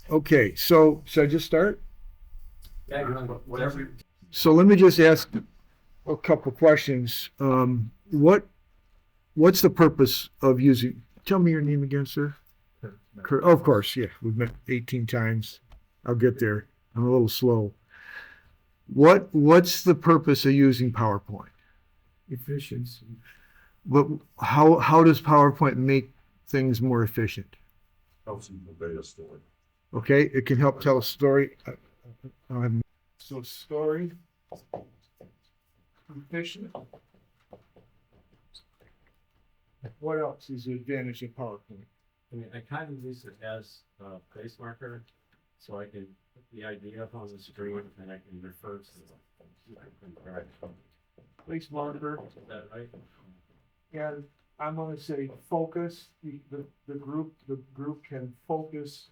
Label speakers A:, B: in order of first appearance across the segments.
A: Okay, so should I just start?
B: Yeah, whatever.
A: So let me just ask a couple questions. What's the purpose of using? Tell me your name again, sir. Kurt. Oh, of course, yeah. We've met 18 times. I'll get there. I'm a little slow. What's the purpose of using PowerPoint?
C: Efficiency.
A: But how does PowerPoint make things more efficient?
D: Helps you convey a story.
A: Okay, it can help tell a story. So story, efficient. What else is the advantage of PowerPoint?
B: I mean, I kind of use it as a place marker, so I can put the idea on the screen and I can refer to it.
A: Place marker,
B: Is that right?
A: and I'm going to say focus. The group can focus.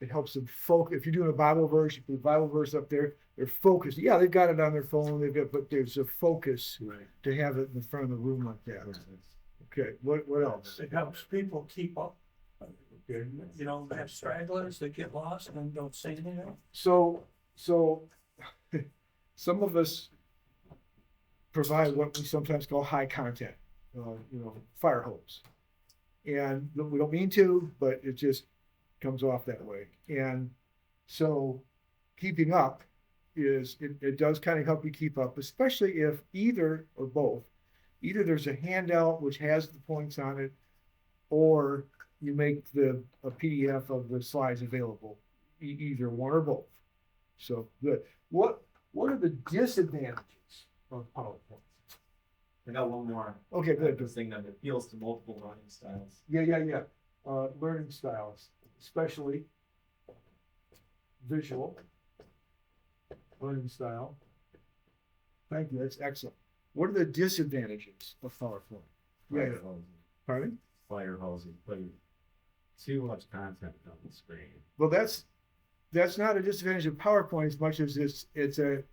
A: It helps them focus. If you're doing a Bible verse, you put a Bible verse up there. They're focused. Yeah, they've got it on their phone. But there's a focus
B: Right.
A: to have it in the front of the room like that. Okay. What else?
C: It helps people keep up. You know, have stragglers that get lost and don't say anything.
A: So some of us provide what we sometimes call high content, fire hose. And we don't mean to, but it just comes off that way. And so keeping up it does kind of help you keep up, especially if either or both, either there's a handout which has the points on it, or you make a PDF of the slides available, either one or both. So good. What are the disadvantages of PowerPoint?
E: I got one more.
A: Okay, good.
E: This thing that appeals to multiple learning styles.
A: Yeah. Learning styles, especially visual learning style. Thank you. That's excellent. What are the disadvantages of PowerPoint? Yeah. Pardon?
B: Fire hosing, putting too much content on the screen.
A: Well, that's not a disadvantage of PowerPoint as much as it's an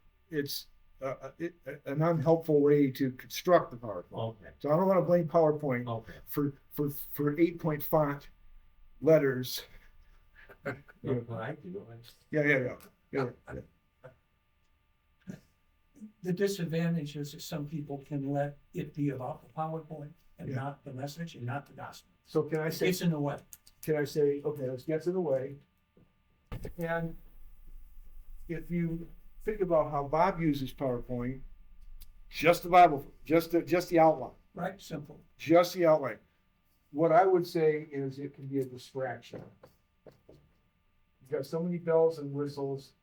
A: unhelpful way to construct the PowerPoint.
B: Okay.
A: So I don't want to blame PowerPoint
B: Okay.
A: for 8-point font letters.
B: What I do,
A: Yeah.
C: The disadvantage is that some people can let it be about the PowerPoint and not the message and not the gospel.
A: So can I say?
C: It's in the way.
A: Can I say, okay, let's get to the way. And if you think about how Bob uses PowerPoint, just the Bible, just the outline,
C: Right, simple.
A: just the outline. What I would say is it can be a distraction. You've got so many bells and whistles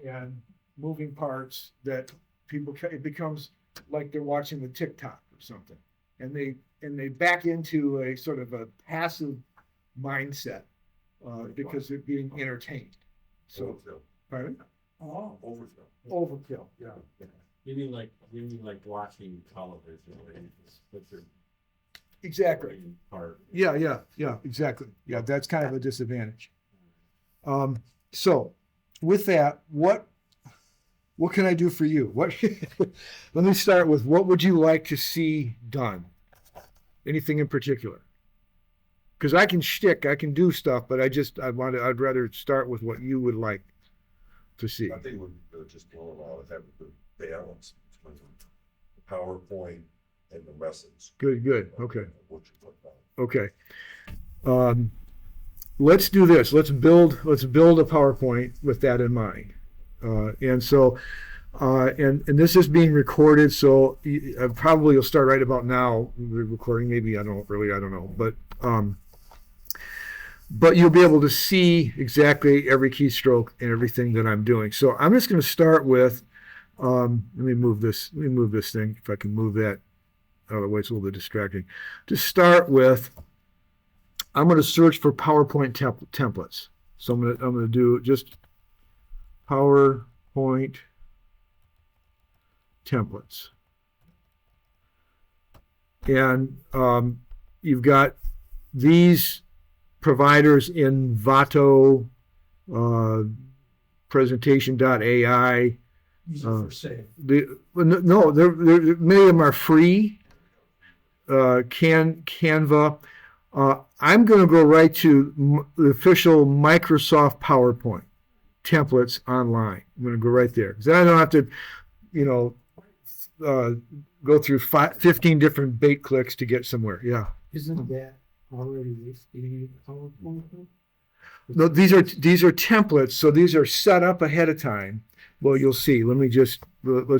A: and moving parts that it becomes like they're watching the TikTok or something. And they back into a sort of a passive mindset because they're being entertained. So,
D: Overkill.
A: pardon?
C: Oh,
A: Overkill. Yeah.
B: You mean like watching television, where you just put your
A: Exactly.
B: brain part.
A: Yeah, exactly. Yeah, that's kind of a disadvantage. So, with that, what can I do for you? Let me start with what would you like to see done? Anything in particular? Because I can do stuff, but I'd rather start with what you would like to see.
D: I think it would just allow to have a good balance between the PowerPoint and the message.
A: Good. Okay.
D: What you put down.
A: Okay. Let's do this. Let's build a PowerPoint with that in mind. And this is being recorded, so probably you'll start right about now. We're recording, maybe I don't know, but you'll be able to see exactly every keystroke and everything that I'm doing. So I'm just going to start with. Let me move this thing. If I can move that out of the way, it's a little bit distracting. To start with, I'm going to search for PowerPoint templates. So I'm going to do just PowerPoint templates. And you've got these providers in Vato, presentation.ai.
C: these are for sale.
A: No, many of them are free. Canva. I'm going to go right to the official Microsoft PowerPoint templates online. I'm going to go right there. 'Cause then I don't have to, go through 15 different bait clicks to get somewhere. Yeah.
B: Isn't that already listed PowerPoint?
A: No, these are templates, so these are set up ahead of time. Well, you'll see. Let's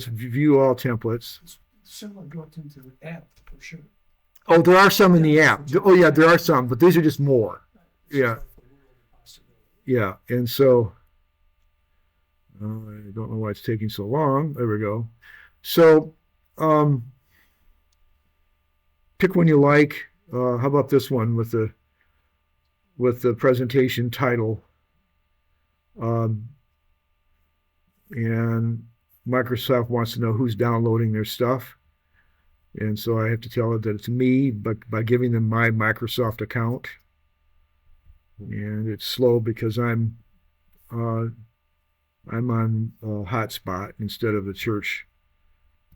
A: view all templates.
C: Similar built into the app, for sure.
A: Oh, there are some in the app. Oh, yeah, there are some, but these are just more. Yeah. Yeah, and so I don't know why it's taking so long. There we go. So pick one you like. How about this one with the presentation title? And Microsoft wants to know who's downloading their stuff. And so I have to tell it that it's me, but by giving them my Microsoft account. And it's slow because I'm on hotspot instead of the church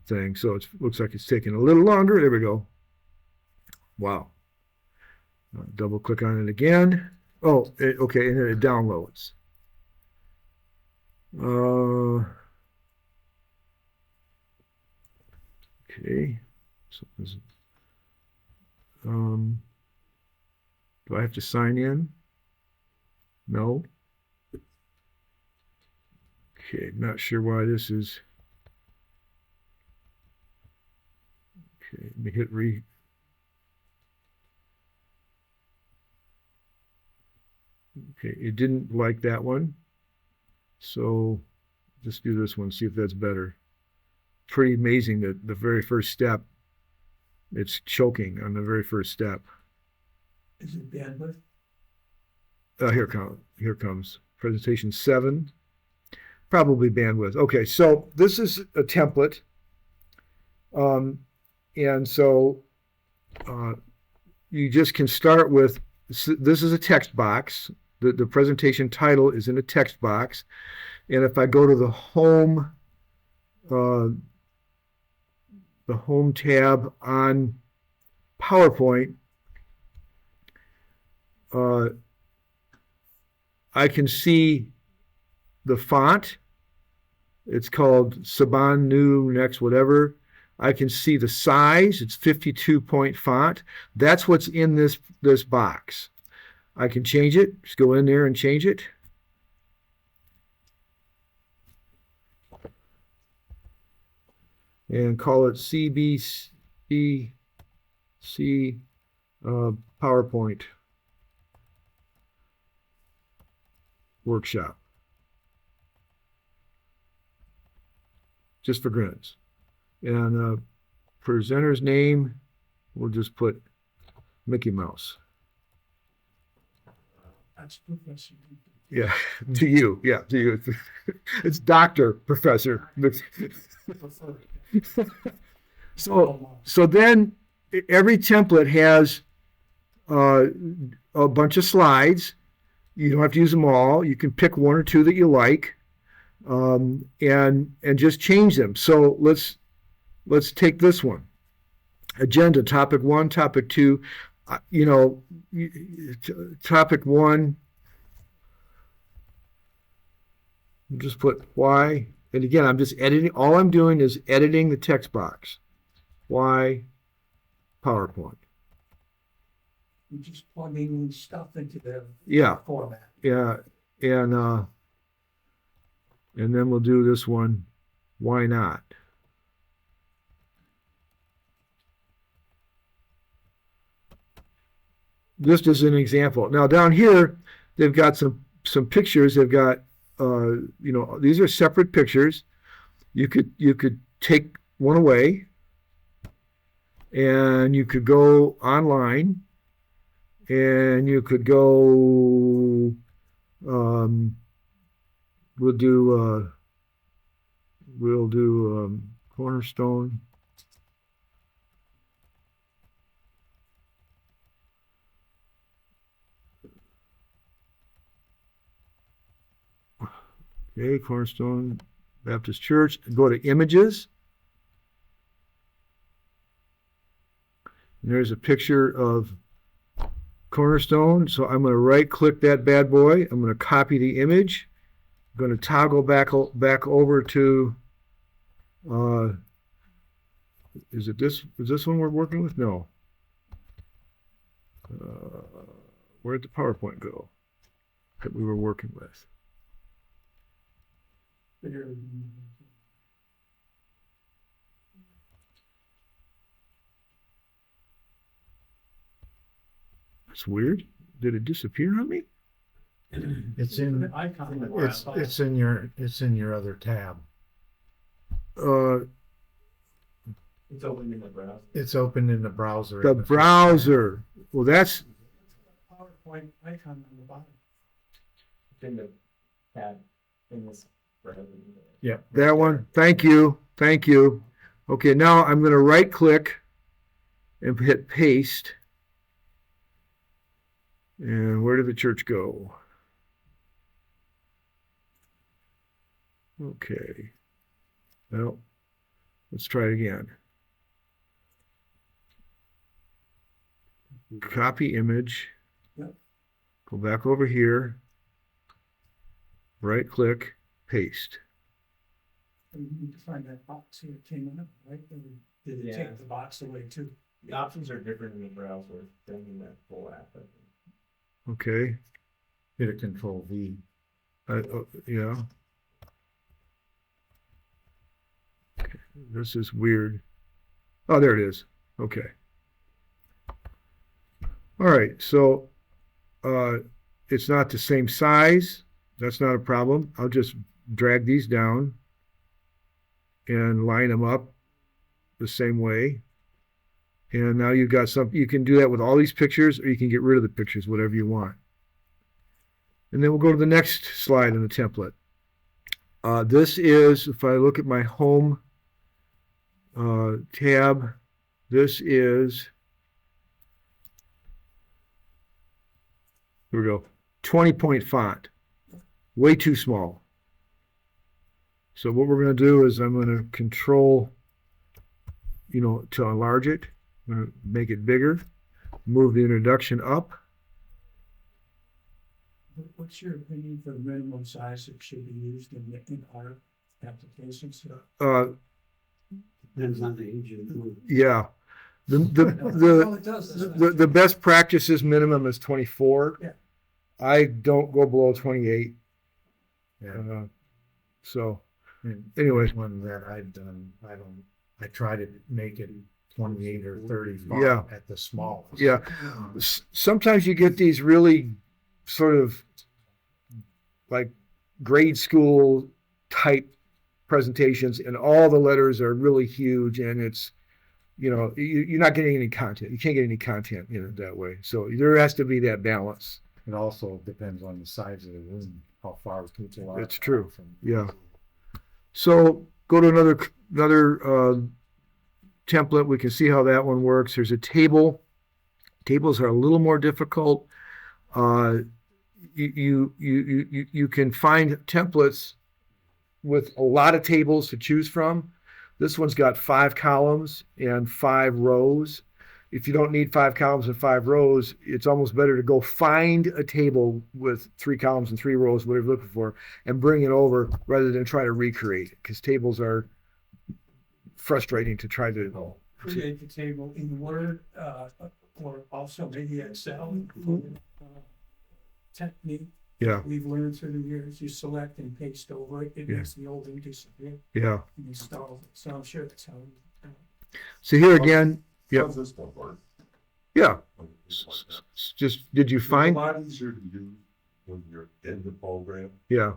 A: thing. So it looks like it's taking a little longer. There we go. Wow. Double click on it again. Oh, okay, and then it downloads. Okay. So do I have to sign in? No. Okay, not sure why this is. Okay, let me hit re. Okay, it didn't like that one. So just do this one, see if that's better. Pretty amazing that the very first step, it's choking on the very first step.
C: Is it bandwidth?
A: Here comes presentation 7. Probably bandwidth. Okay, so this is a template. And so you just can start with, this is a text box. The presentation title is in a text box. And if I go to the home tab on PowerPoint, I can see the font. It's called Saban New Next whatever. I can see the size. It's 52-point font. That's what's in this box. I can change it. Just go in there and change it. And call it CBC PowerPoint workshop. Just for grins. And presenter's name, we'll just put Mickey Mouse.
C: That's Professor.
A: Yeah, to you. Yeah, to you. It's Dr. Professor. So then every template has a bunch of slides. You don't have to use them all. You can pick one or two that you like, and just change them. So let's take this one. Agenda, topic 1, topic 2. Topic 1. Just put why. And again, I'm just editing. All I'm doing is editing the text box. Why PowerPoint.
C: You're just plugging stuff into the format.
A: Yeah. And then we'll do this one. Why not? Just as an example. Now down here, they've got some pictures. They've got these are separate pictures. You could take one away, and you could go online, and you could go. We'll do Cornerstone. Okay, Cornerstone Baptist Church. Go to images. And there's a picture of Cornerstone. So I'm going to right click that bad boy. I'm going to copy the image. I'm going to toggle back over to, is this one we're working with? No. Where'd the PowerPoint go that we were working with?
C: There.
A: That's weird. Did it disappear on me?
F: It's in,
C: The icon.
F: it's in your other tab.
E: It's open in the browser.
F: It's open in the browser.
A: The browser. Well, that's,
C: PowerPoint icon on the bottom.
E: It's in the tab in this browser.
F: Yeah.
A: that one. Thank you. Thank you. Okay, now I'm going to right click and hit paste. And where did the church go? Okay. Well, let's try it again. Copy image.
C: Yep.
A: Go back over here. Right click, paste.
C: You need to find that box here, it came up, right? Or did it
E: Yeah.
C: take the box away too?
E: The options are different in the browser than in that full app. I think.
A: Okay.
F: Hit a control V.
A: Yeah. Okay. This is weird. Oh, there it is. Okay. All right. So it's not the same size. That's not a problem. I'll just drag these down and line them up the same way. And now you've got some, you can do that with all these pictures, or you can get rid of the pictures, whatever you want. And then we'll go to the next slide in the template. This is, if I look at my home tab, this is, here we go, 20-point font. Way too small. So what we're going to do is I'm going to control, to enlarge it. I'm going to make it bigger. Move the introduction up.
C: What's your opinion for the minimum size that should be used in our applications?
B: Depends on the age of the group.
A: Yeah.
C: Well, it does.
A: The best practices minimum is 24.
C: Yeah.
A: I don't go below 28.
F: Yeah.
A: So
F: And
A: anyway.
F: one that I've done, I try to make it 28 or 30 font
A: Yeah.
F: at the smallest.
A: Yeah. Sometimes you get these really sort of like grade school type presentations, and all the letters are really huge, and it's, you're not getting any content. You can't get any content in it that way. So there has to be that balance.
F: It also depends on the size of the room, how far people are.
A: That's true.
F: From,
A: Yeah. So go to another template. We can see how that one works. There's a table. Tables are a little more difficult. You can find templates with a lot of tables to choose from. This one's got 5 columns and 5 rows. If you don't need 5 columns and 5 rows, it's almost better to go find a table with 3 columns and 3 rows, whatever you're looking for, and bring it over rather than try to recreate it, because tables are frustrating to try to.
C: Create the table in Word, or also maybe Excel. Technique
A: Yeah,
C: we've learned through the years, you select and paste over it, it
A: Yeah.
C: makes the old ink disappear
A: yeah.
C: and install it. So I'm sure that's how.
A: So here again, yeah.
D: How's this one work?
A: yeah.
D: Just like that.
A: Just, did you
D: It's
A: find?
D: a lot easier to do when you're in the program,
A: Yeah,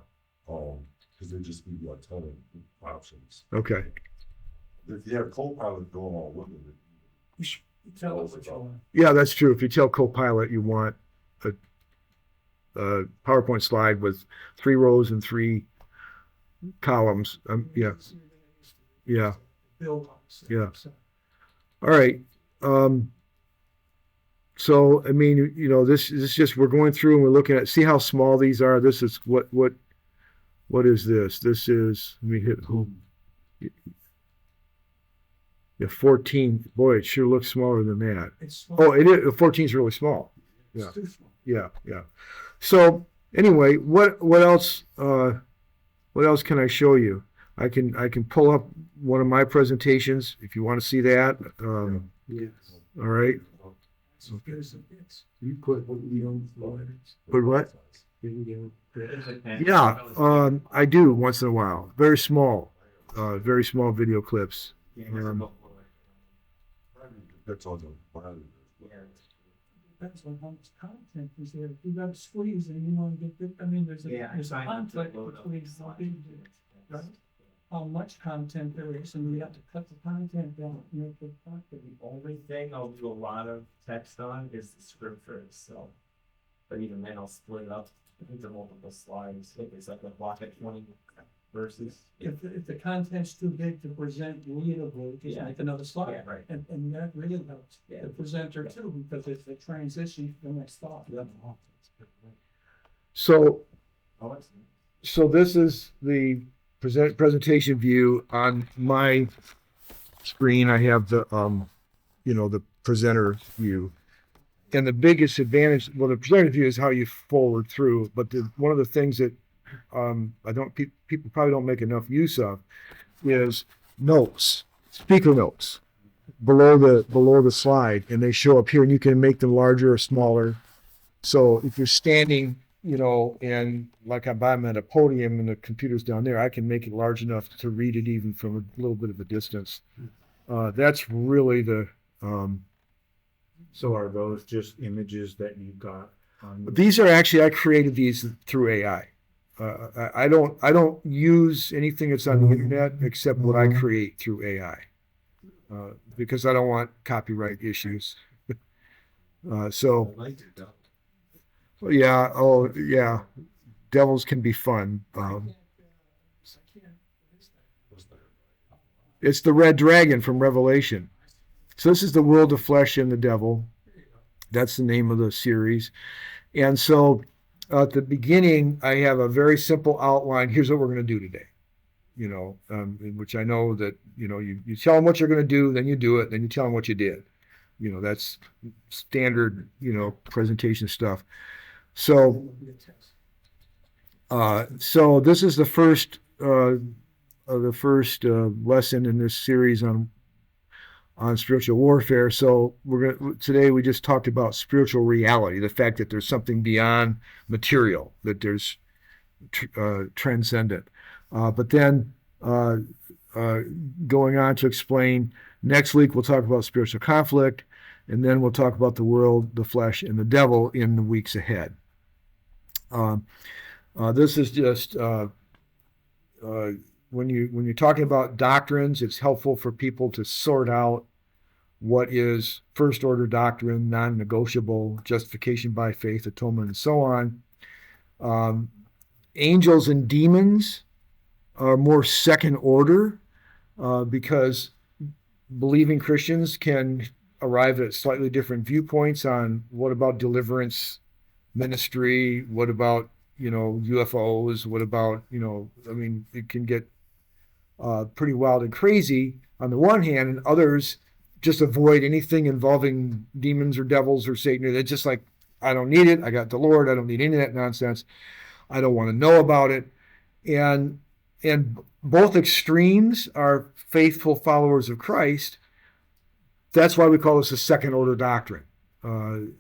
D: because they just give you a ton of options.
A: okay.
D: If you have Copilot going on with it,
C: You should tell us what you want.
A: Yeah, that's true. If you tell Copilot you want a PowerPoint slide with 3 rows and 3 columns, yeah, yeah.
C: Build on.
A: Yeah. All right. So, I mean, this is just, we're going through and we're looking at, see how small these are. This is what is this? This is, let me hit home. Yeah, 14. Boy, it sure looks smaller than that.
C: It's
A: Oh, it is. 14 is really small. Yeah.
C: It's too small.
A: Yeah. So anyway, what else can I show you? I can pull up one of my presentations if you want to see that.
F: Yes.
A: All right.
C: So here's the bits.
F: You put what you don't slide.
A: Put what?
B: Yeah.
A: Yeah, I do once in a while. Very small video clips.
D: That's on the plan.
C: Depends on how much content is there. If you got a squeeze and you want to get, there's a conflict between how much content there is, and we have to cut the content down.
E: The only thing I'll do a lot of text on is the scripture itself. But even then, I'll split it up into multiple slides. If it's like a block at 20 verses.
C: If the content's too big to present readably, just make another slide.
E: Yeah, right.
C: And that really helps the presenter too, because it's a transition to the next thought.
A: So
E: Oh, it's
A: this is the presentation view on my screen. I have the the presenter view. And the biggest advantage, well, the presenter view is how you forward through, but one of the things that people probably don't make enough use of is notes, speaker notes below the slide, and they show up here, and you can make them larger or smaller. So if you're standing, and like I'm at a podium and the computer's down there, I can make it large enough to read it even from a little bit of a distance. That's really the
F: So are those just images that you got on?
A: These are actually, I created these through AI. I don't use anything that's on the internet except what I create through AI, because I don't want copyright issues. Yeah, devils can be fun. It's the red dragon from Revelation. So this is the world of flesh and the devil. That's the name of the series. And so at the beginning, I have a very simple outline. Here's what we're going to do today. In which I know that, you tell them what you're going to do, then you do it, then you tell them what you did. That's standard, presentation stuff. So this is the first lesson in this series on spiritual warfare. So today we just talked about spiritual reality, the fact that there's something beyond material, that there's transcendent. But then going on to explain, next week we'll talk about spiritual conflict, and then we'll talk about the world, the flesh, and the devil in the weeks ahead. This is just when you're talking about doctrines, it's helpful for people to sort out what is first order doctrine, non-negotiable, justification by faith, atonement, and so on. Angels and demons are more second order, because believing Christians can arrive at slightly different viewpoints on what about deliverance ministry, what about UFOs, what about it can get pretty wild and crazy on the one hand, and others just avoid anything involving demons or devils or Satan. They're just like, I don't need it. I got the Lord. I don't need any of that nonsense. I don't want to know about it. And both extremes are faithful followers of Christ. That's why we call this a second order doctrine.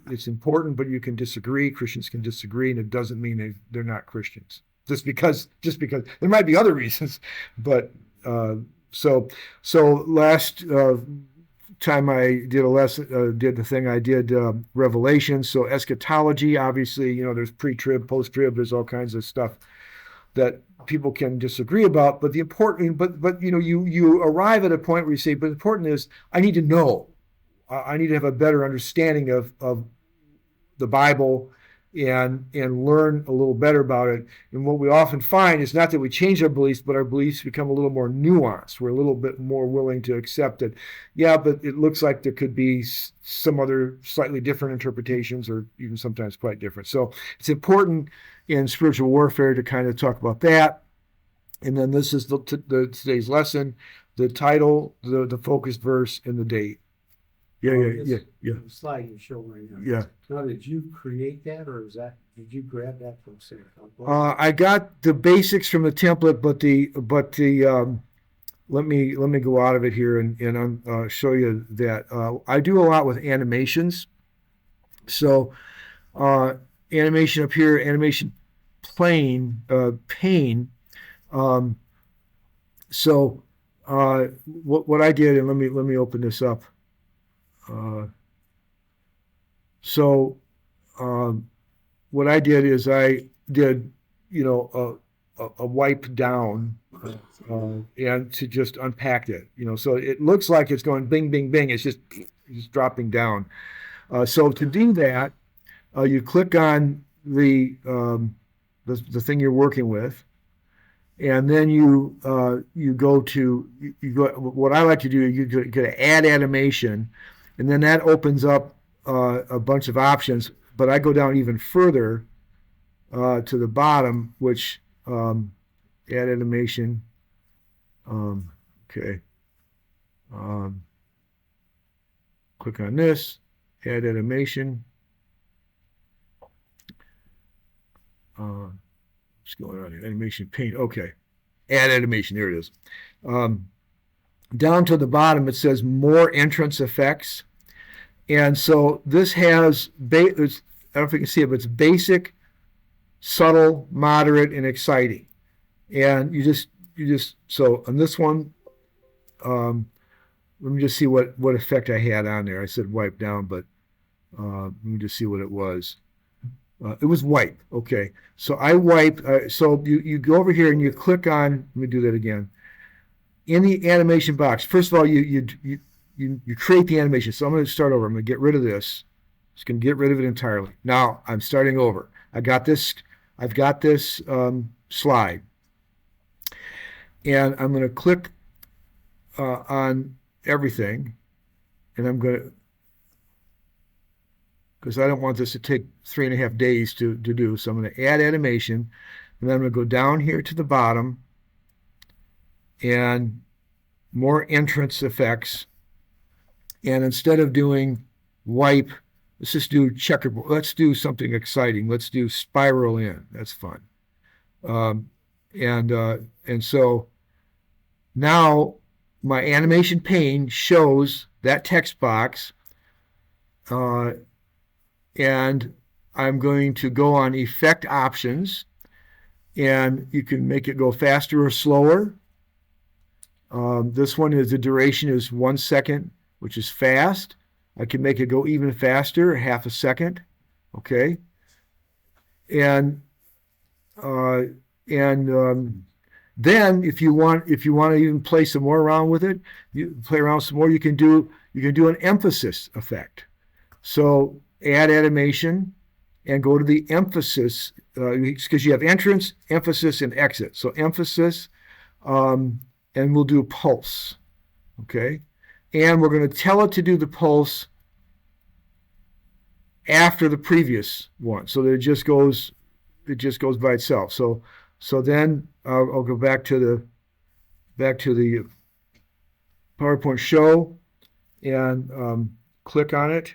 A: It's important, but you can disagree. Christians can disagree, and it doesn't mean they're not Christians. Just because there might be other reasons, but so last time I did a lesson, did the thing I did, Revelation. So eschatology, obviously, there's pre-trib, post-trib, there's all kinds of stuff that people can disagree about. But the important, but you arrive at a point where you say, but the important is, I need to know. I need to have a better understanding of the Bible and learn a little better about it. And what we often find is not that we change our beliefs, but our beliefs become a little more nuanced. We're a little bit more willing to accept that, yeah, but it looks like there could be some other slightly different interpretations, or even sometimes quite different. So it's important in spiritual warfare to kind of talk about that. And then this is today's lesson, the title, the focused verse, and the date.
F: Yeah.
G: The slide you're showing right now.
F: Yeah.
G: Now, did you create that, or did you grab that from Sam?
F: I got the basics from the template, but let me go out of it here and show you that I do a lot with animations. So animation up here, animation pane. So what I did, and let me open this up. What I did is I did, a wipe down and to just unpack it, so it looks like it's going bing, bing, bing. It's just dropping down. So to do that, you click on the thing you're working with, and then you go to what I like to do. You go to add animation, and then that opens up a bunch of options. But I go down even further to the bottom, which add animation. Okay. Click on this, add animation. What's going on here? Animation paint. Okay. Add animation. There it is. Down to the bottom, it says more entrance effects. And so this has, I don't know if you can see it, but it's basic, subtle, moderate, and exciting. And you just, so on this one, let me just see what effect I had on there. I said wipe down, but let me just see what it was. It was wipe. Okay. So I wipe. So you go over here and you click on, let me do that again. In the animation box, first of all, you create the animation. So I'm going to start over. I'm going to get rid of this. Just going to get rid of it entirely. Now I'm starting over. I've got this slide. And I'm going to click on everything. And I'm going to, because I don't want this to take 3.5 days to do. So I'm going to add animation. And then I'm going to go down here to the bottom. And more entrance effects. And instead of doing wipe, let's just do checkerboard. Let's do something exciting. Let's do spiral in. That's fun. And so now my animation pane shows that text box. And I'm going to go on effect options. And you can make it go faster or slower. This one is the duration is 1 second, which is fast. I can make it go even faster, 0.5 second. Okay. And then if you want to even play some more around with it, you play around some more, you can do an emphasis effect. So add animation and go to the emphasis, because you have entrance, emphasis, and exit. So emphasis, and we'll do pulse. Okay. And we're going to tell it to do the pulse after the previous one, so that it just goes by itself. So then I'll go back to the PowerPoint show and click on it.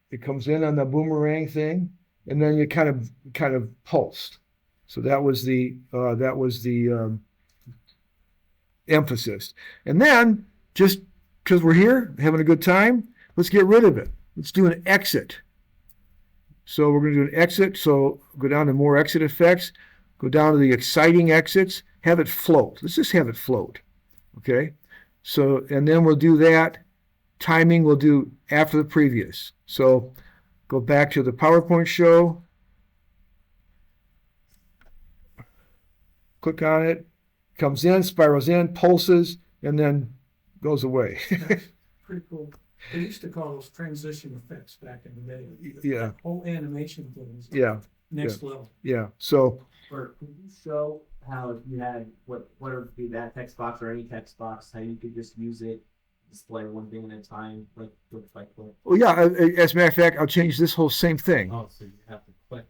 F: It comes in on the boomerang thing, and then you kind of pulsed. So that was the emphasis. And then, just because we're here having a good time, let's get rid of it. Let's do an exit. So we're going to do an exit. So go down to more exit effects, go down to the exciting exits, have it float. Let's just have it float. Okay. So, and then we'll do that. Timing we'll do after the previous. So go back to the PowerPoint show. Click on it. Comes in, spirals in, pulses, and then goes away.
C: Pretty cool. They used to call those transition effects back in the day.
F: Yeah.
C: Whole animation things.
F: Yeah.
C: Next level.
F: Yeah. So.
E: Or could you show how you had what would be that text box or any text box, how you could just use it, display one thing at a time, like click by click?
F: Well, yeah. As a matter of fact, I'll change this whole same thing.
B: Oh, so you have to click.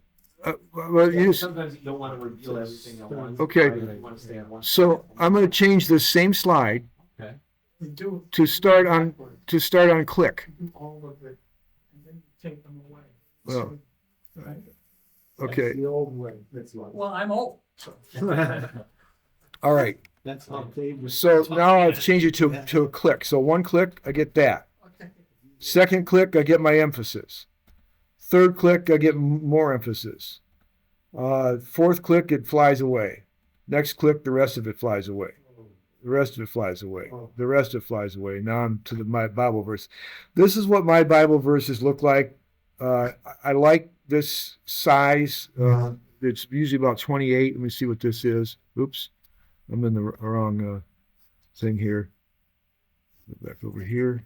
F: Well,
E: Yeah, sometimes you don't want to reveal everything at once.
F: Okay.
E: You want to stay on one
F: So
E: slide.
F: I'm going to change this same slide.
B: Okay.
C: We do.
F: to start on click.
C: Do all of it, and then you take them away.
F: Well,
C: Right?
F: Okay,
G: The old way. That's what.
C: Well, I'm old, so.
F: all right.
G: That's how they was.
F: So now I've changed it to a click. So one click, I get that.
C: Okay.
F: Second click, I get my emphasis. Third click, I get more emphasis. Fourth click, it flies away. Next click, the rest of it flies away. The rest of it flies away. The rest of it flies away. Now I'm to my Bible verse. This is what my Bible verses look like. I like this size. It's usually about 28. Let me see what this is. Oops, I'm in the wrong thing here. Go back over here.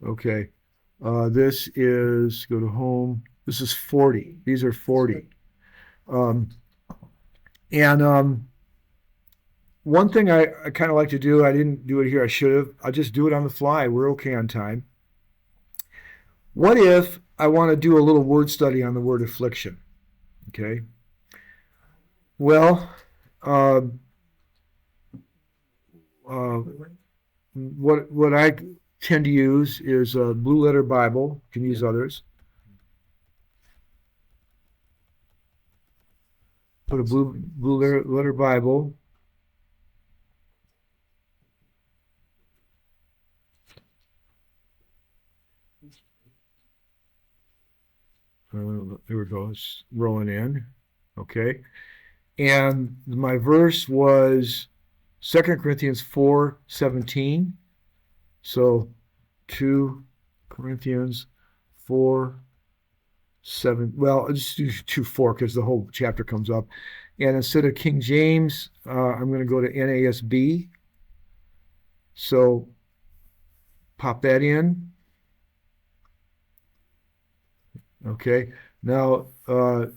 F: Okay. This is, go to home. This is 40. These are 40. One thing I kind of like to do, I didn't do it here, I should have. I'll just do it on the fly. We're okay on time. What if I want to do a little word study on the word affliction? Okay. Well, what I tend to use is a Blue Letter Bible. You can use others. Put a blue letter Bible. There we go. It's rolling in. Okay. And my verse was 2 Corinthians 4:17. So 2 Corinthians 4:7. Well, I'll just do 2:4 because the whole chapter comes up. And instead of King James, I'm going to go to NASB. So pop that in. Okay. Now,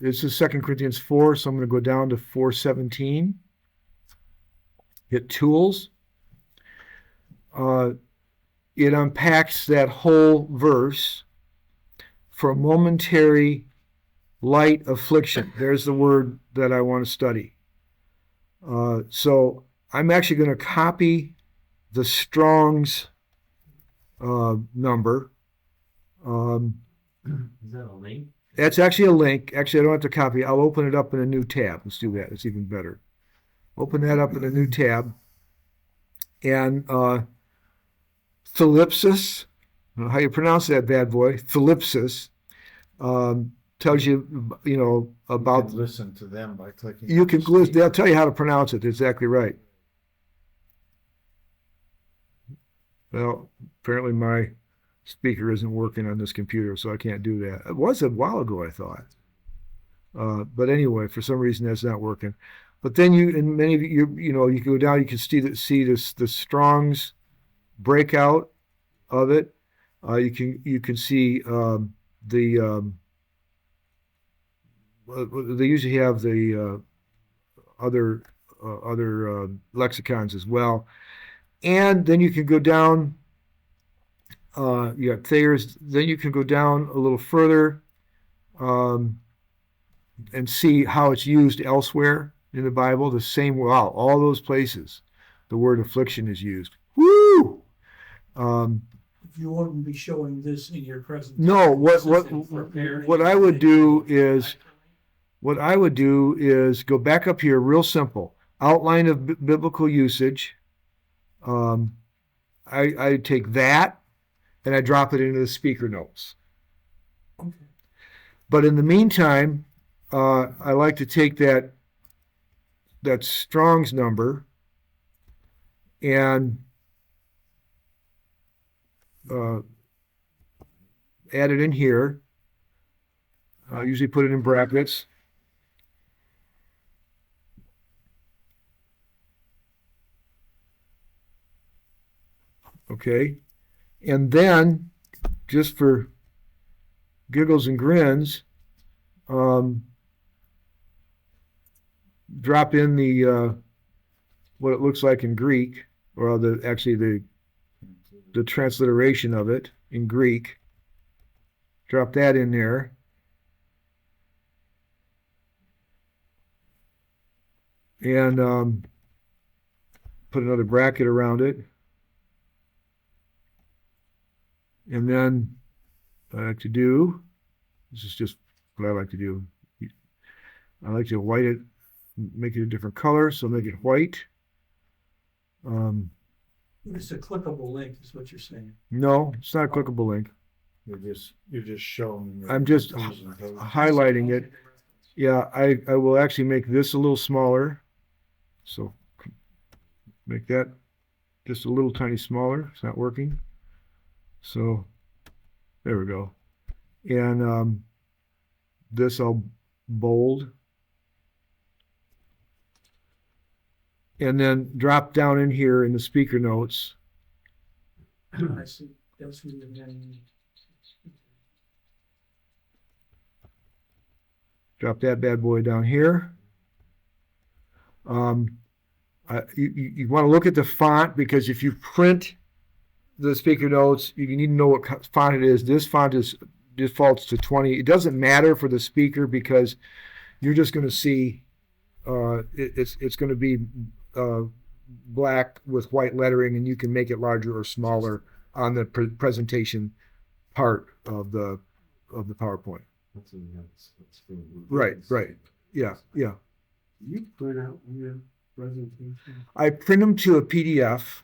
F: this is 2 Corinthians 4, so I'm going to go down to 4:17. Hit Tools. It unpacks that whole verse for momentary light affliction. There's the word that I want to study. So I'm actually going to copy the Strong's number.
B: Is that a link?
F: That's actually a link. Actually, I don't have to copy. I'll open it up in a new tab. Let's do that. It's even better. Open that up in a new tab. And thalipsis, I don't know how you pronounce that bad boy, thalipsis, tells you, about.
G: You can listen to them by clicking.
F: You can listen. They'll tell you how to pronounce it. Exactly right. Well, apparently my speaker isn't working on this computer, so I can't do that. It was a while ago, I thought. But anyway, for some reason that's not working. But then and many of you, you can go down, you can see the Strong's breakout of it. You can see they usually have the other lexicons as well. And then you can go down. You got Thayer's. Then you can go down a little further and see how it's used elsewhere in the Bible. The same, wow, all those places, the word affliction is used. Woo!
C: You wouldn't be showing this in your presentation.
F: No, what I would do is go back up here, real simple. Outline of biblical usage. I take that and I drop it into the speaker notes.
C: Okay.
F: But in the meantime, I like to take that Strong's number and add it in here. I usually put it in brackets. Okay. And then, just for giggles and grins, drop in the what it looks like in Greek, or the transliteration of it in Greek. Drop that in there. And put another bracket around it. And then what I like to do, this is just what I like to do. I like to white it, make it a different color, so make it white.
C: It's a clickable link, is what you're saying.
F: No, it's not a clickable link.
G: You're just showing.
F: I'm just highlighting it. Yeah, I will actually make this a little smaller. So make that just a little tiny smaller. It's not working. So there we go. And this I'll bold. And then drop down in here in the speaker notes.
C: I see, that's what you're getting.
F: Drop that bad boy down here. You want to look at the font, because if you print the speaker notes, you need to know what font it is. This font defaults to 20. It doesn't matter for the speaker because you're just going to see it's going to be black with white lettering, and you can make it larger or smaller on the presentation part of the PowerPoint.
B: That's in that's for-
F: Right. Yeah.
B: You print out your presentation?
F: I print them to a PDF,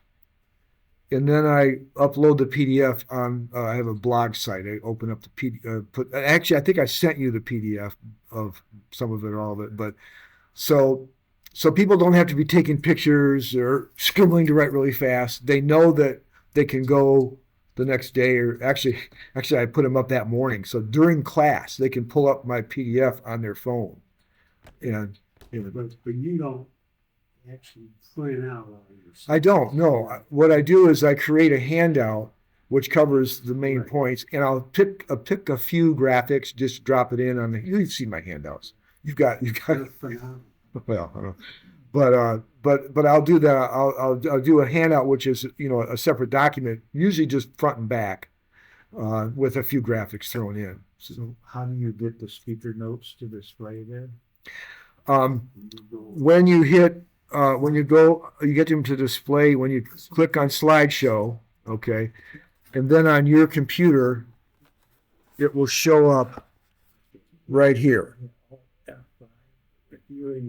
F: and then I upload the PDF on. I have a blog site. I open up the PDF. Actually, I think I sent you the PDF of some of it, or all of it. But so people don't have to be taking pictures or scribbling to write really fast. They know that they can go the next day, or actually I put them up that morning. So during class, they can pull up my PDF on their phone. And
B: But you don't actually print out all your stuff.
F: I don't know. What I do is I create a handout which covers the main points, and I'll pick a few graphics, just drop it in on the. You've seen my handouts. You've got. Well, I don't know. But I'll do that. I'll do a handout, which is a separate document, usually just front and back, with a few graphics thrown in.
G: So how do you get the speaker notes to display there?
F: When you get them to display when you click on slideshow, okay, and then on your computer, it will show up right here.
G: You're in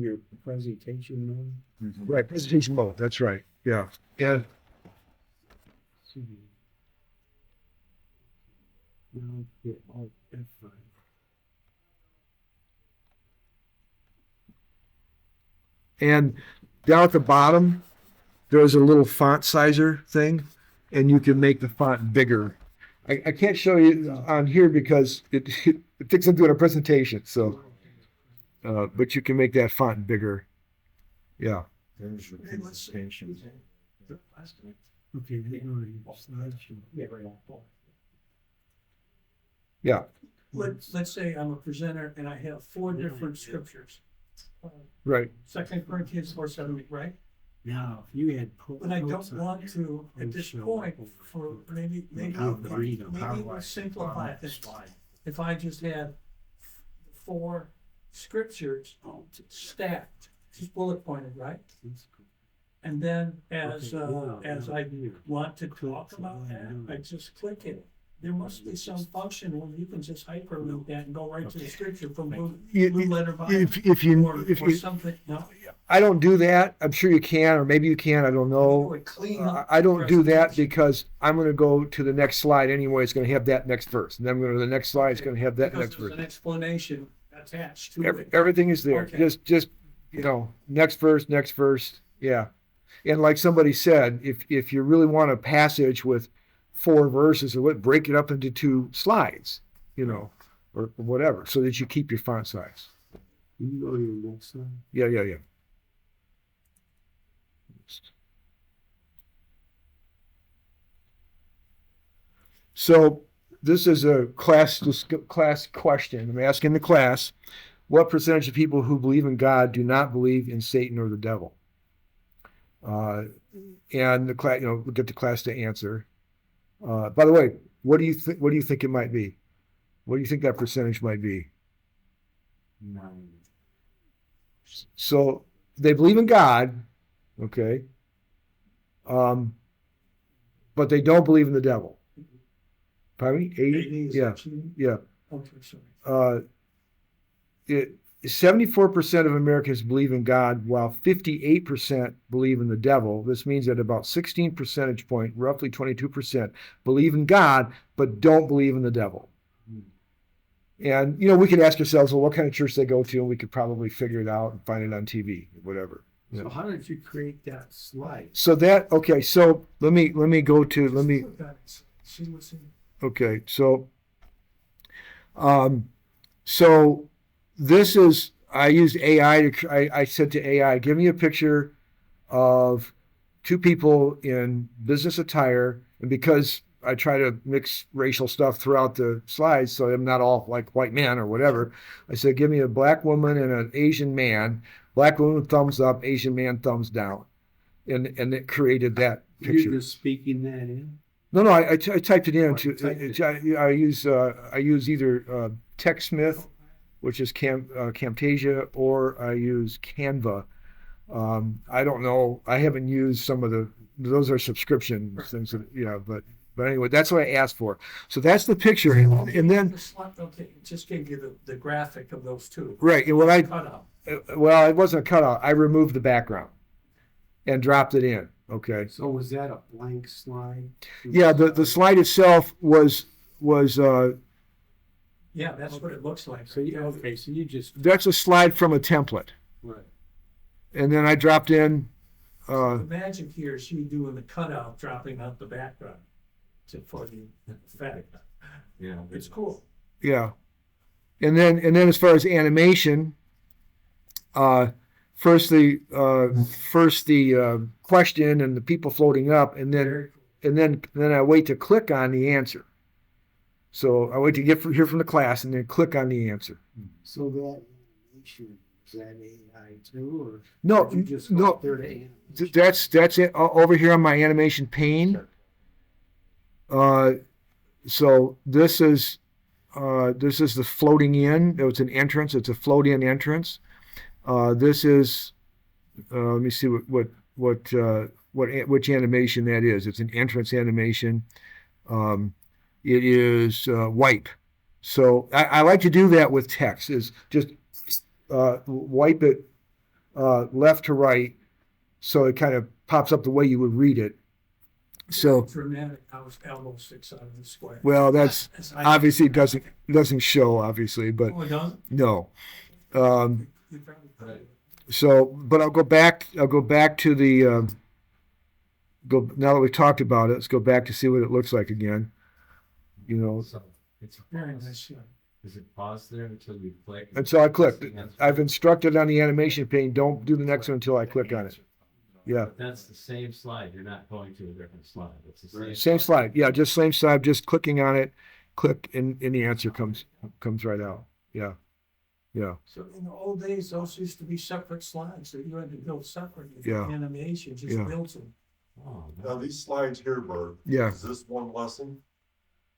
G: your presentation mode?
F: Right, presentation mode. That's right. Yeah. Yeah.
G: Now get all F5.
F: And down at the bottom, there's a little font sizer thing, and you can make the font bigger. I can't show you on here because it thinks I'm doing a presentation. So, but you can make that font bigger. Yeah.
G: There's your presentation. Okay,
F: Yeah.
C: Let's say I'm a presenter and I have 4 different scriptures.
F: Right.
C: 2 Corinthians 4:7, right?
G: Now, if you had.
C: But I don't want to, at this point, for maybe we'll simplify this. If I just had 4 scriptures stacked, just bullet pointed, right? And then as I want to talk about that, I just click it. There must be some function where you can just hyperlink that and go right to the scripture from blue letter by
F: If you
C: something. No,
F: I don't do that. I'm sure you can, or maybe you can. I don't know. I don't do that because I'm going to go to the next slide anyway. It's going to have that next verse, and then I'm going to the next slide. It's going to have that next
C: there's
F: verse.
C: an explanation attached to it.
F: Everything is there.
C: Okay.
F: Just next verse. Yeah. And like somebody said, if you really want a passage with 4 verses, or what, break it up into 2 slides, or whatever, so that you keep your font size.
B: You can go to your next slide.
F: Yeah. So this is a class question. I'm asking the class, what percentage of people who believe in God do not believe in Satan or the devil? And the class, we'll get the class to answer. By the way, what do you think? What do you think it might be? What do you think that percentage might be?
B: 9.
F: So they believe in God, Okay. But they don't believe in the devil. Pardon me? 80? Yeah. Yeah.
C: Okay, sorry.
F: 74% of Americans believe in God, while 58% believe in the devil. This means that about 16 percentage point, roughly 22%, believe in God, but don't believe in the devil. And, we could ask ourselves, well, what kind of church they go to, and we could probably figure it out and find it on TV, whatever.
G: So how did you create that slide?
F: So let me go to,
C: See what's in.
F: okay, so this is, I used AI I said to AI, give me a picture of two people in business attire, and because I try to mix racial stuff throughout the slides, so I'm not all like white men or whatever. I said, give me a black woman and an Asian man. Black woman thumbs up, Asian man thumbs down, and it created that picture.
G: You're just speaking that in?
F: No, I typed it in. I use either TechSmith, which is Camtasia, or I use Canva. I don't know. I haven't used some of those are subscription things. But anyway, that's what I asked for. So that's the picture, and then
C: Okay, it just gave you the graphic of those two.
F: right. And
C: Well,
F: it wasn't a cutout. I removed the background and dropped it in. Okay.
G: So was that a blank slide?
F: Yeah, the slide itself was
C: yeah, that's what it looks like.
G: So you just
F: that's a slide from a template,
G: right.
F: and then I dropped in.
C: The magic here is you doing the cutout, dropping out the background for the effect.
B: Yeah.
C: It's cool.
F: Yeah, and then as far as animation, first the question and the people floating up, and then I wait to click on the answer. So I wait to hear from the class and then click on the answer.
G: So that animation, is that AI too, or
F: No,
G: did you just go
F: no,
G: up there to animation?
F: that's it. Over here on my animation pane. So this is the floating in. It's an entrance. It's a float in entrance. This is let me see which animation that is. It's an entrance animation. It is wipe. So I like to do that with text. Is just wipe it left to right, so it kind of pops up the way you would read it. So
C: dramatic, I was elbow sticks out of the square.
F: well, that's obviously doesn't show obviously, but
C: Oh, it doesn't?
F: no.
C: You probably-
F: So, but I'll go back to the now that we've talked about it, let's go back to see what it looks like again.
B: So it's
C: Very nice, yeah.
B: Is it pause there until you click?
F: And so I clicked. I've instructed on the animation pane, don't do the next one until I click on it. Yeah.
B: But that's the same slide. You're not going to a different slide. It's the same.
F: Same slide. Yeah, just same slide, just clicking on it, click, and the answer comes right out. Yeah. Yeah.
C: So in the old days, those used to be separate slides that you had to build separately.
F: Yeah.
C: Animation just
F: Yeah.
C: builds them.
B: Oh,
D: Now, these slides here, Bert.
F: Yeah.
D: Is this one lesson?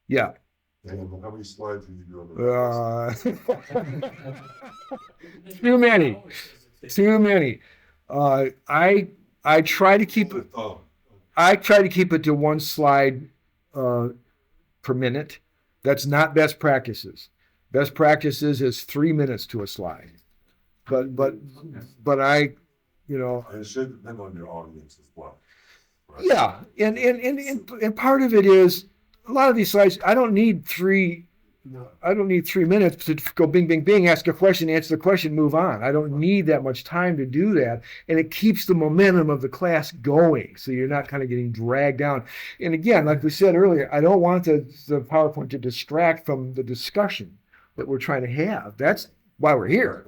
F: Yeah.
D: And how many slides are you doing? in a lesson?
F: Too many. Too many. I try to keep it.
D: Oh,
F: I try to keep it to one slide per minute. That's not best practices. Best practices is 3 minutes to a slide. But I,
D: and it should depend on your audience as well. right?
F: yeah, and part of it is a lot of these slides. I don't need 3 minutes to go bing, bing, bing, ask a question, answer the question, move on. I don't need that much time to do that. And it keeps the momentum of the class going. So you're not kind of getting dragged down. And again, like we said earlier, I don't want the PowerPoint to distract from the discussion that we're trying to have. That's why we're here.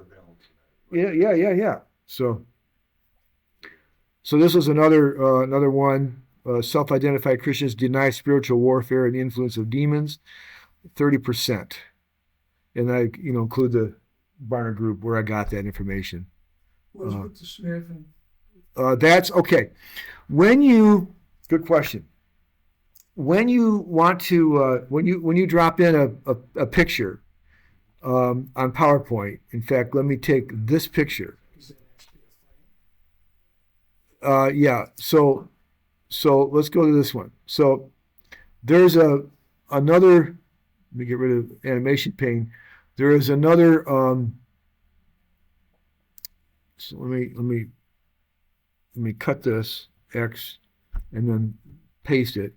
F: Yeah. So this is another one. Self-identified Christians deny spiritual warfare and the influence of demons. 30%, and I include the Barna Group where I got that information.
C: What's with the smear thing?
F: That's okay. Good question. When you want to when you drop in a picture on PowerPoint. In fact, let me take this picture.
C: Is it actually
F: yeah. So let's go to this one. So there's another. Let me get rid of animation pane. There is another. So let me cut this X and then paste it.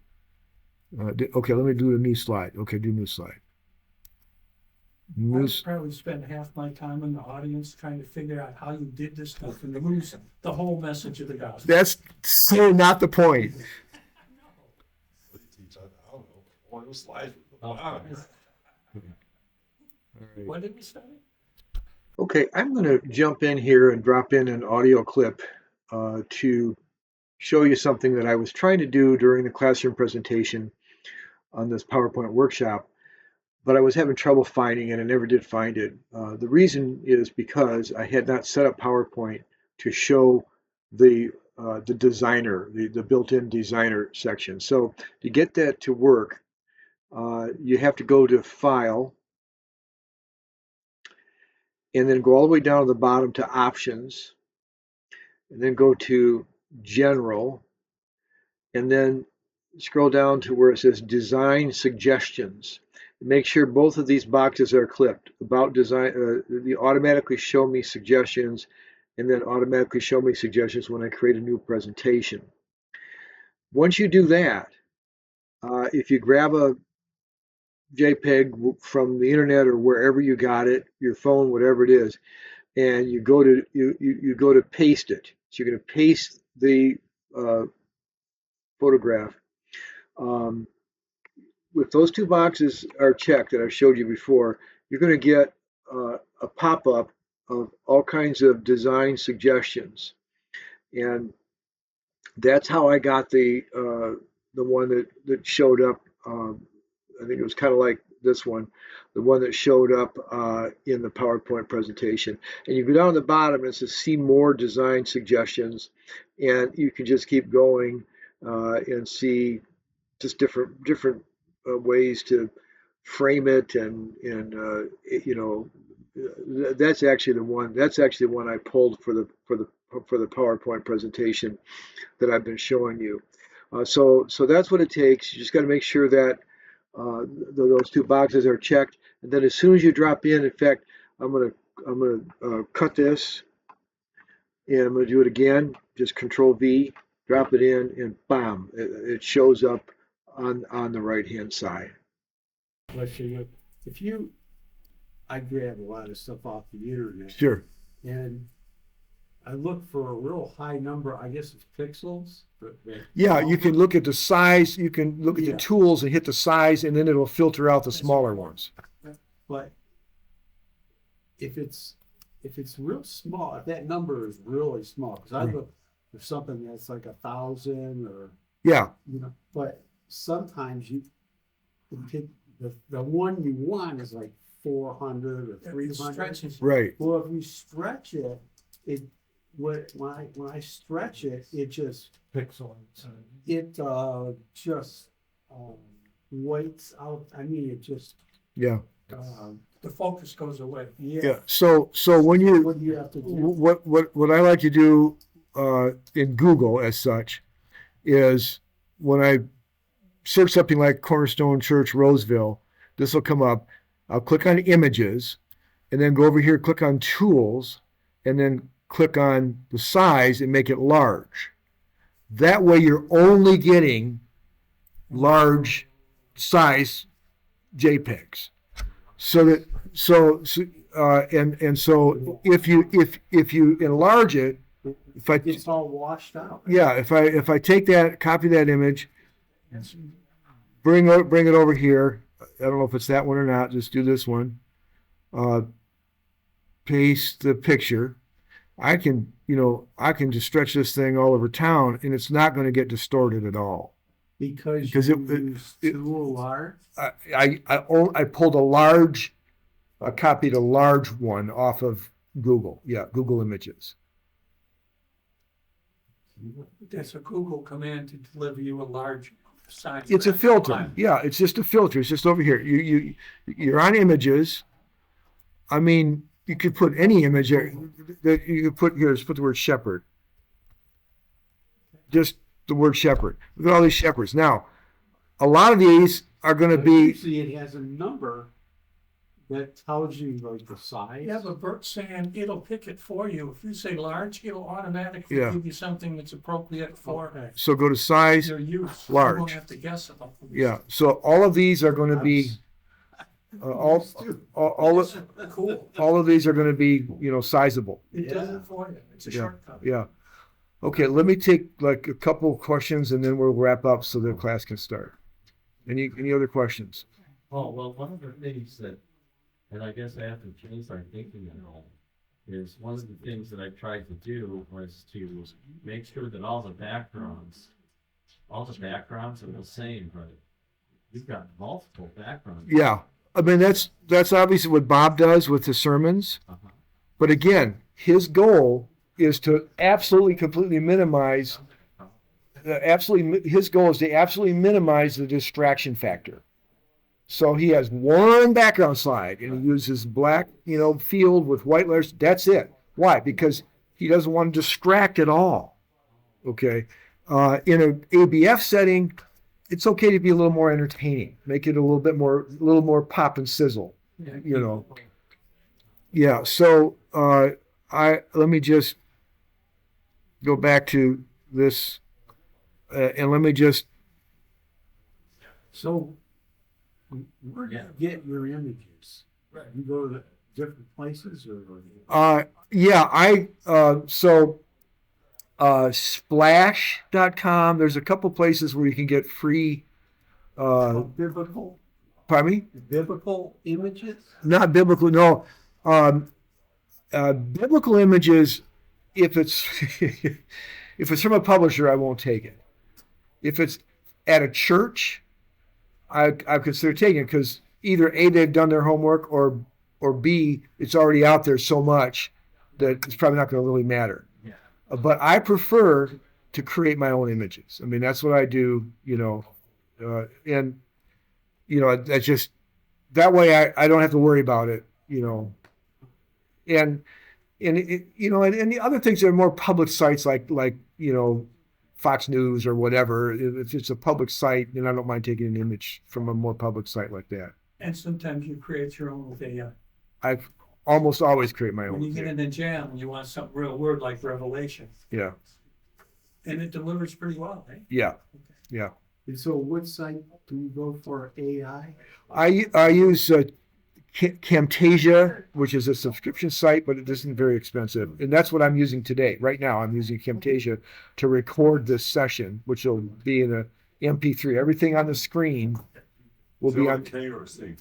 F: Okay, let me do a new slide. Okay, do new slide.
C: I
F: New,
C: would probably spend half my time in the audience trying to figure out how you did this stuff and lose the whole message of the gospel.
F: that's so not the point.
D: What do you teach? I don't know. One of those slides.
B: Oh.
C: What did we study?
F: Okay, I'm going to jump in here and drop in an audio clip to show you something that I was trying to do during the classroom presentation on this PowerPoint workshop, but I was having trouble finding it and never did find it. The reason is because I had not set up PowerPoint to show the designer, the built-in designer section. So to get that to work, you have to go to File, and then go all the way down to the bottom to Options, and then go to General, and then scroll down to where it says Design Suggestions. Make sure both of these boxes are clicked. About design, they automatically show me suggestions, and then automatically show me suggestions when I create a new presentation. Once you do that, if you grab a JPEG from the internet or wherever you got it, your phone, whatever it is, and you go to paste it. So you're going to paste the photograph. If those two boxes are checked that I showed you before, you're going to get a pop-up of all kinds of design suggestions, and that's how I got the one that showed up. I think it was kind of like this one, the one that showed up in the PowerPoint presentation. And you go down to the bottom and it says see more design suggestions, and you can just keep going and see just different ways to frame it, and you know, that's actually the one I pulled for the PowerPoint presentation that I've been showing you. So that's what it takes. You just got to make sure that those two boxes are checked, and then as soon as you drop in fact, I'm gonna cut this, and I'm gonna do it again. Just Control V, drop it in, and bam, it shows up on the right hand side.
G: I grab a lot of stuff off the internet.
F: Sure.
G: And I look for a real high number, I guess it's pixels.
F: Yeah, you can look at the size, you can look at the tools and hit the size, and then it'll filter out the smaller ones.
G: But if it's real small, if that number is really small, because I look for something that's like 1,000 or
F: Yeah.
G: you know, but sometimes you pick the one you want is like 400 or 300.
F: Right.
G: Well, if we stretch it, when I stretch it, it just
C: Pixels.
G: it just whites out. I mean, it just
F: Yeah.
C: The focus goes away.
F: Yeah. So when
G: what do you have to do?
F: what I like to do in Google as such is when I search something like Cornerstone Church Roseville, this will come up. I'll click on images, and then go over here, click on tools, and then click on the size and make it large. That way you're only getting large size JPEGs. So if you enlarge it,
G: It's all washed out.
F: yeah, if I take that, copy that image, bring it over here. I don't know if it's that one or not. Just do this one. Paste the picture. I can just stretch this thing all over town, and it's not going to get distorted at all.
G: Because
F: it
G: use too large.
F: I pulled I copied a large one off of Google. Yeah, Google Images.
C: That's a Google command to deliver you a large size.
F: It's a filter. Yeah, it's just a filter. It's just over here. You're on images. I mean, you could put any image that you could put here. Let's put the word shepherd. just the word shepherd. Look at all these shepherds. Now, a lot of these are going to
G: But
F: be,
G: usually it has a number that tells you like the size.
C: Yeah, but Bert's saying it'll pick it for you. If you say large, it'll automatically
F: Yeah.
C: give you something that's appropriate for
G: Okay.
F: so go to size.
C: your use.
F: large.
C: You won't have to guess about them.
F: Yeah. So all of these are going to be, all
C: Cool.
F: all of these are going to be, sizable.
C: It does it for you. It's a
F: Yeah.
C: shortcut.
F: Yeah. Okay, let me take like a couple of questions and then we'll wrap up so the class can start. Any other questions?
B: Oh, well, one of the things that, and I guess I have to change my thinking and all, is one of the things that I tried to do was to make sure that all the backgrounds are the same, but you've got multiple backgrounds.
F: Yeah. I mean, that's obviously what Bob does with the sermons.
B: Uh-huh.
F: But again, his goal is to absolutely completely minimize his goal is to absolutely minimize the distraction factor. So he has one background slide and he uses black, field with white letters. That's it. Why? Because he doesn't want to distract at all. Okay. In an ABF setting, it's okay to be a little more entertaining. Make it a little more pop and sizzle.
C: Yeah.
F: Yeah. So let me just go back to this, and let me just.
G: So where do you get your images? You go to the different places or?
F: Splash.com. There's a couple places where you can get free.
G: Biblical images?
F: Not biblical. No. Biblical images. If it's if it's from a publisher, I won't take it. If it's at a church, I consider taking it because either A, they've done their homework, or B, it's already out there so much that it's probably not going to really matter.
B: Yeah.
F: But I prefer to create my own images. I mean, that's what I do, and that's just that way I don't have to worry about it, and the other things that are more public sites like Fox News or whatever. If it's a public site, then I don't mind taking an image from a more public site like that.
C: And sometimes you create your own with AI.
F: I almost always create my
C: When you
F: own.
C: get in a jam and you want something real word like Revelation,
F: Yeah,
C: and it delivers pretty well, eh?
F: yeah.
G: And so what site do you go for AI?
F: I use Camtasia, which is a subscription site, but it isn't very expensive. And that's what I'm using today. Right now, I'm using Camtasia to record this session, which will be in a MP3. Everything on the screen will be on
D: K or C?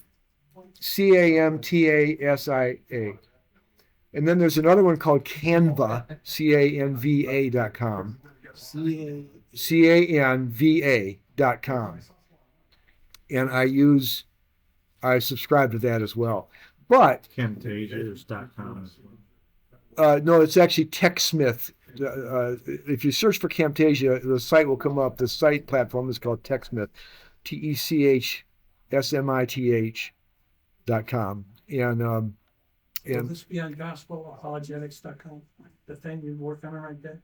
F: Camtasia. And then there's another one called Canva, Canva.com. Canva.com. And I subscribe to that as well. But
H: Camtasia.com.
F: no, it's actually TechSmith. If you search for Camtasia, the site will come up. The site platform is called TechSmith, TechSmith.com. And
C: Will this be on gospelapologetics.com? The thing you're working on right there?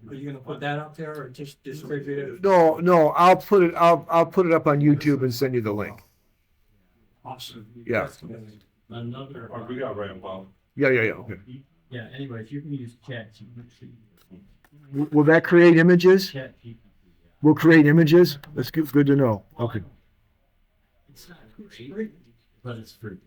C: Are you gonna put that out there or just distribute it?
F: no, I'll put it up on YouTube and send you the link.
C: Awesome.
F: Yeah.
B: Another.
D: We got Ram Bob.
F: Yeah. Okay.
B: Yeah, anyways, you can use ChatGPT.
F: Will that create images?
B: ChatGPT.
F: We'll create images. That's good to know. Okay.
B: It's not great, but it's free.